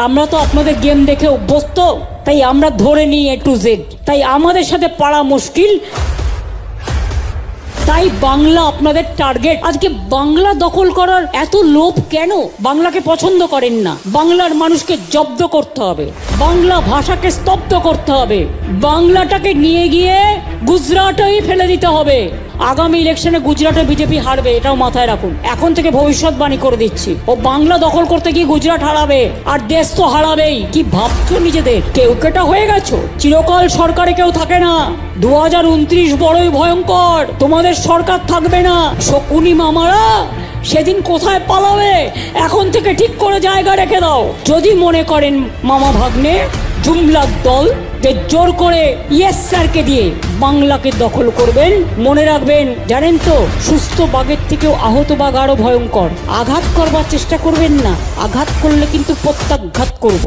আমরা তো আপনাদের গেম দেখে অভ্যস্ত, তাই আমরা ধরে নিই A to Z। তাই আমাদের সাথে পারা মুশকিল, তাই বাংলা আপনাদের টার্গেট। আজকে বাংলা দখল করার এত লোভ কেন? বাংলাকে পছন্দ করেন না। বাংলার মানুষকে জব্দ করতে হবে, বাংলা ভাষাকে স্তব্ধ করতে হবে, বাংলাটাকে নিয়ে গিয়ে গুজরাটেই ফেলে দিতে হবে। আগামী ইলেকশনে গুজরাটে বিজেপি হারবে, এটাও মাথায় রাখুন। এখন থেকে ভবিষ্যৎবাণী করে দিচ্ছি। ও বাংলা দখল করতে গিয়ে গুজরাট হারাবে, আর দেশ তো হারাবেই। কি ভাবছো নিজেদের কেউ কেটা হয়ে গেছো? চিরকাল সরকারে কেউ থাকে না। 2029 বড়ই ভয়ঙ্কর। তোমাদের সরকার থাকবে না। শকুনি মামারা সেদিন কোথায় পালাবে, এখন থেকে ঠিক করে জায়গা রেখে দাও। যদি মনে করেন মামা ভাগ্নে জুমলার দল যে জোর করে ইয়েস স্যারকে দিয়ে বাংলাকে দখল করবেন, মনে রাখবেন, জানেন তো, সুস্থ বাঘের থেকেও আহত বাঘ আরো ভয়ঙ্কর। আঘাত করবার চেষ্টা করবেন না, আঘাত করলে কিন্তু প্রত্যাঘাত করব।